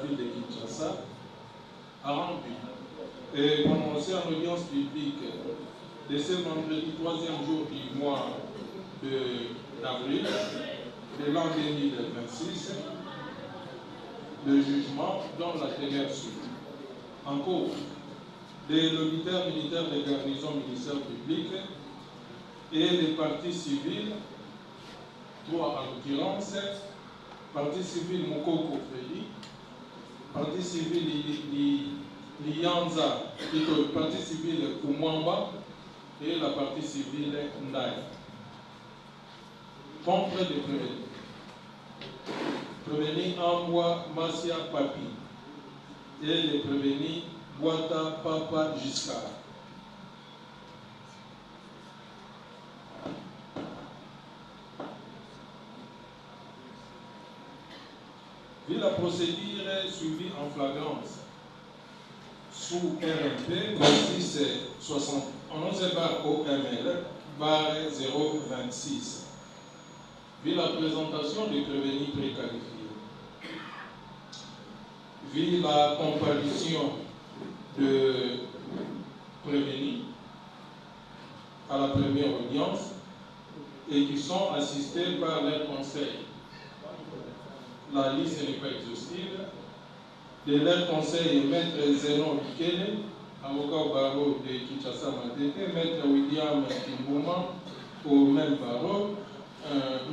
ville de Kinshasa, a rendu et prononcé en audience publique de ce vendredi 3e jour du mois d'avril de l'an 2026 le jugement dont la teneur suit. En cause de l'auditeur militaire de garnison ministère public et des parties civiles, 3 en l'occurrence, partie civile Mokoko Freddy, partie civile Lianza, partie civile Kumwamba et la partie civile Ndai. Contre les prévenus Ambwa Masia Papi et les prévenus Boata Papa Giscard. Vu la procédure suivie en flagrance sous RMP 2671 OML 026. Vu la présentation des prévenus préqualifiés, vu la comparution de prévenus à la première audience et qui sont assistés par leur conseil. La liste n'est pas exhaustive. De leur conseil, Maître Zeno Bikele, avocat au barreau de Kinshasa Matete, Maître William Kimbuma au même barreau,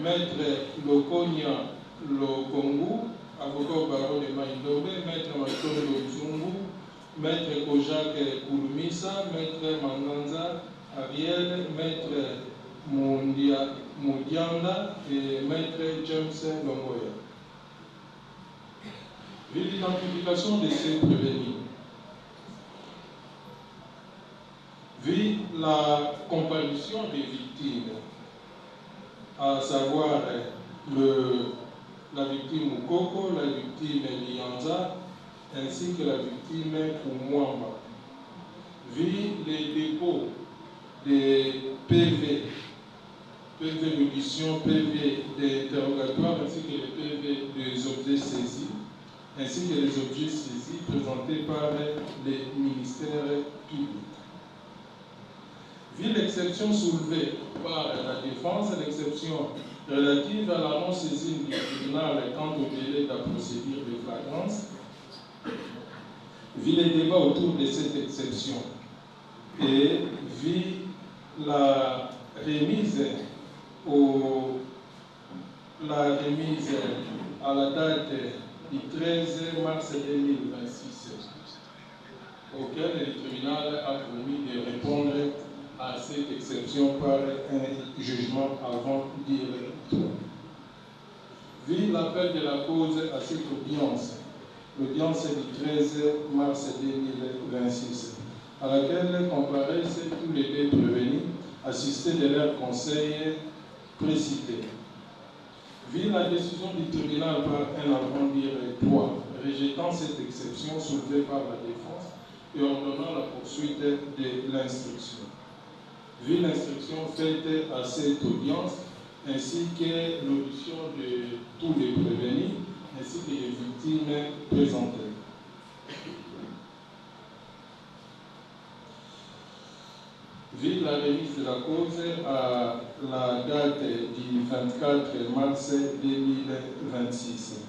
Maître Lokonia Lokongu, avocat au barreau de Maïndobe, Maître Matondo Zungu, Maître Kojak Koulumisa, Maître Manganza Ariel, Maître Moudianda et Maître James Longoya. Vu l'identification de ces prévenus, vu la comparution des victimes, à savoir la victime Mukoko, la victime Lianza, ainsi que la victime Kumwamba, vu les dépôts des PV d'audition, PV d'interrogatoire, ainsi que les PV des objets saisis, ainsi que les objets saisis présentés par les ministères publics. Vu l'exception soulevée par la défense, l'exception relative à la non-saisine du tribunal quant au délai de la procédure de flagrance, vu les débats autour de cette exception et vu la remise à la date du 13 mars 2026, auquel le tribunal a promis de répondre à cette exception par un jugement avant d'y répondre. Vu l'appel de la cause à cette audience, l'audience du 13 mars 2026, à laquelle comparaissent tous les deux prévenus, assistés de leurs conseils précités. Vu la décision du tribunal par un arrondir 3, rejetant cette exception soulevée par la défense et ordonnant la poursuite de l'instruction. Vu l'instruction faite à cette audience, ainsi que l'audition de tous les prévenus, ainsi que les victimes présentées. Vu la remise de la cause à la date du 24 mars 2026.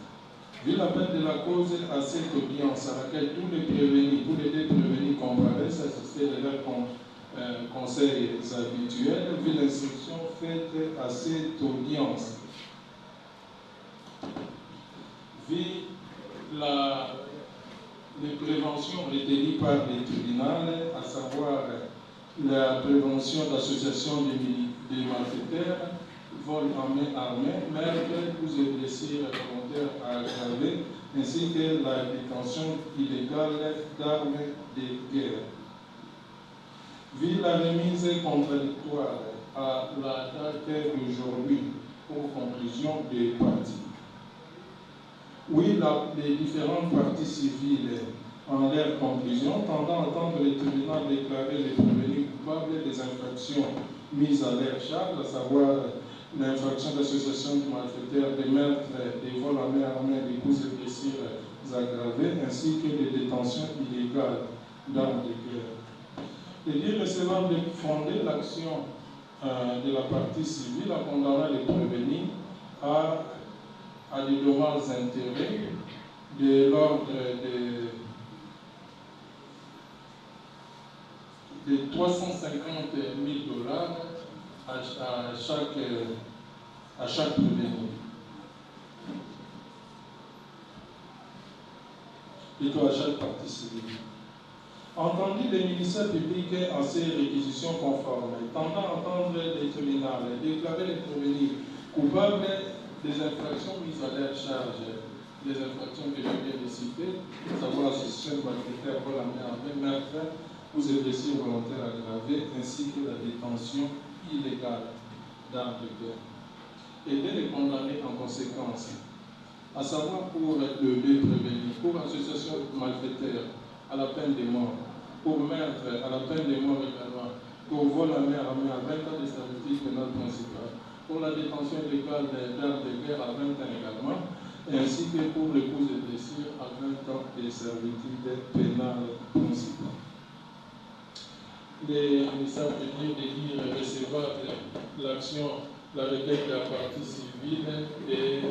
Vu l'appel de la cause à cette audience à laquelle tous les deux prévenus comparaissent, assistés de leurs conseils habituels, vu l'instruction faite à cette audience, vu les préventions retenues par le tribunal, à savoir la prévention d'association de malfaiteurs, vol en main armée, meurtre, coups et blessures volontaires aggravées, ainsi que la détention illégale d'armes de guerre. Vu la remise contradictoire à la date d'aujourd'hui pour conclusion des parties. Oui, les différentes parties civiles en leur conclusion, tendant à entendre le tribunal déclarer les prévenus coupables des infractions mises à leur charge, à savoir l'infraction d'association de malfaiteurs, de meurtre, de vol à main armée, de coups et blessures aggravées, ainsi que de détention illégale d'armes de guerre. Et dire recevable de fonder l'action de la partie civile en condamnant les prévenus à des dommages intérêts de l'ordre de 350 000 $ à chaque prévenu. Plutôt à chaque partie civile. Entendu les ministères publics en ces réquisitions conformes, tendant à entendre les tribunaux, déclarer les prévenus coupables des infractions mises à leur charge, des infractions que je viens de citer, à savoir association de malfaiteurs, vol à main armée, meurtre, coups et blessures volontaires aggravées, ainsi que la détention illégale d'armes de guerre. Et de les condamner en conséquence, à savoir pour le prévenu, pour association de malfaiteurs, à la peine de mort, pour meurtre, à la peine de mort également, pour vol à main armée à 20 ans de servitude pénale principale, pour la détention illégale d'armes de guerre à 20 ans également, ainsi que pour les coups et blessures à 20 ans de servitude pénale principale. Les ministères publics de dire recevoir l'action, la requête de la partie civile et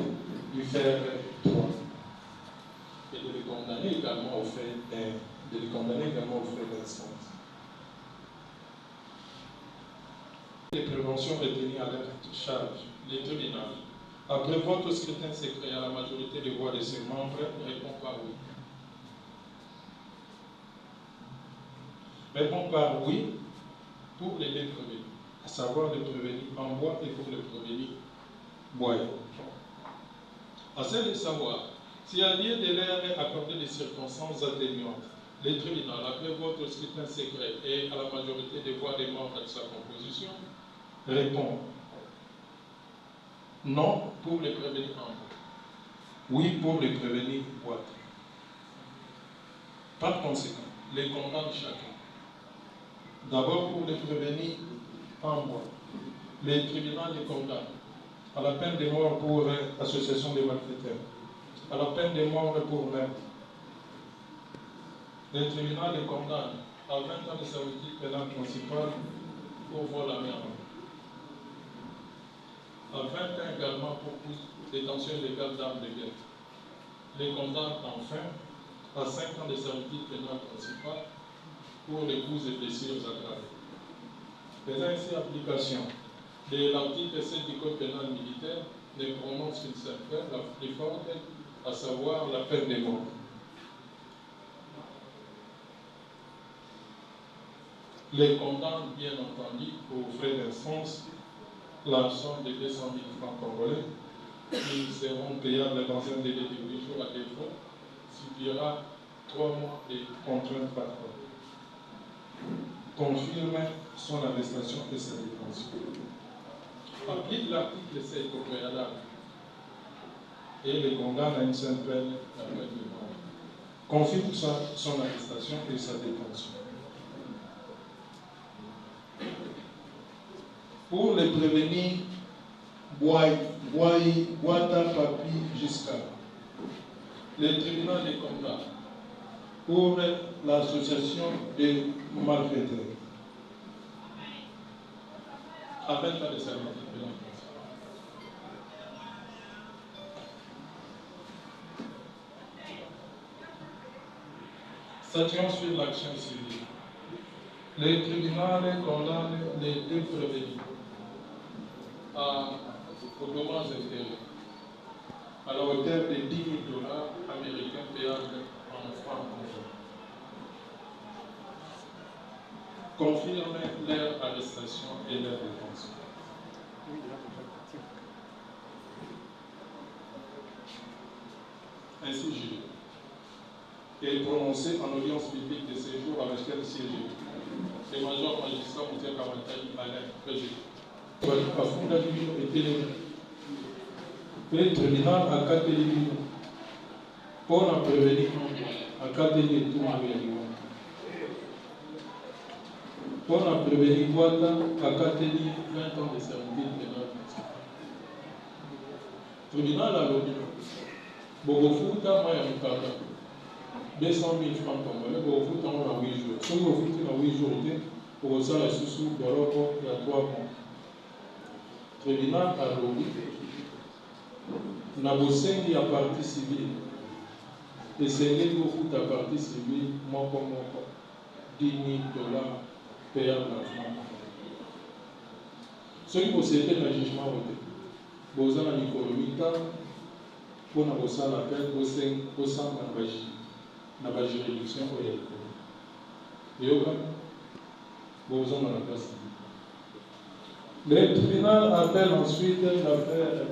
du faire 3. Et de les condamner également au fait 1. De les condamner également au fait 25. Les préventions retenues à leur charge, les tribunaux, après vote au scrutin secret à la majorité des voix de ses membres, répond par oui. Répond par oui pour les deux prévenus, à savoir les prévenus en bois et pour les prévenus bois. À celle de savoir, si à lieu de leur accorder des circonstances atténuantes, les tribunaux, après vote au scrutin secret et à la majorité des voix des membres de sa composition, répond non pour les prévenus en bois, oui pour les prévenus bois. Par conséquent, les condamne chacun. D'abord pour les prévenus en bois, les tribunaux les condamnent à la peine de mort pour association de malfaiteurs, à la peine de mort pour meurtre. Les tribunaux les condamnent à 20 ans de servitude pénale principale pour vol à main armée, à 20 ans également pour détention illégale d'armes de guerre. Les condamnent enfin à 5 ans de servitude pénale principale pour les coups et blessures aggravées. Faisant ainsi application de l'article 7 du Code pénal militaire, ne prononce qu'une seule peine, la plus forte, à savoir la peine de mort. Les condamne, bien entendu, aux frais d'instance, la somme de 200 000 francs congolais, qui seront payables dans un délai de 8 jours à défaut, subira 3 mois de contrainte par an. Confirme son arrestation et sa détention. Applique l'article 7 au préalable et les condamne à une seule peine, la peine de mort. Confirme son arrestation et sa détention. Pour les prévenir, Boita Papi jusqu'à les tribunaux les condamnent pour l'association des malfaiteurs à 20 ans de servitude pénale. Statuant sur l'action civile. Les tribunaux condamnent les deux prévenus aux dommages intérêts à la hauteur de 10 000 $ américains payables en francs congolais. Confirme leur arrestation et leur détention. Ainsi jugé. Et prononcé en audience publique de séjour à laquelle siège le major magistrat Moutia Kamatani Alain PG. Afunda Libino et Télé. Le tribunal a quatre Libino. Pour en prévenir à quatre Libino. Pour en prévenir Boita à quatre 20 ans de servitude pénale. tribunal alobi bokofuta mwa ya mokanda 200 000 francs congolais bokofuta ngo na 8 jours soki bofuti na 8 jours te okosala lisusu boloko ya 3 mois. Tribunal alobi na bosengi ya partie civile esengeli kofuta partie civile moko moko $10 000 per logement. Soki bosete na jugement ote boza na mikolo mitano mpona kosala appel kosanga na bajuridiction oyo ya likolo eyokani bozonga na place. Le tribunal appelle ensuite l'affaire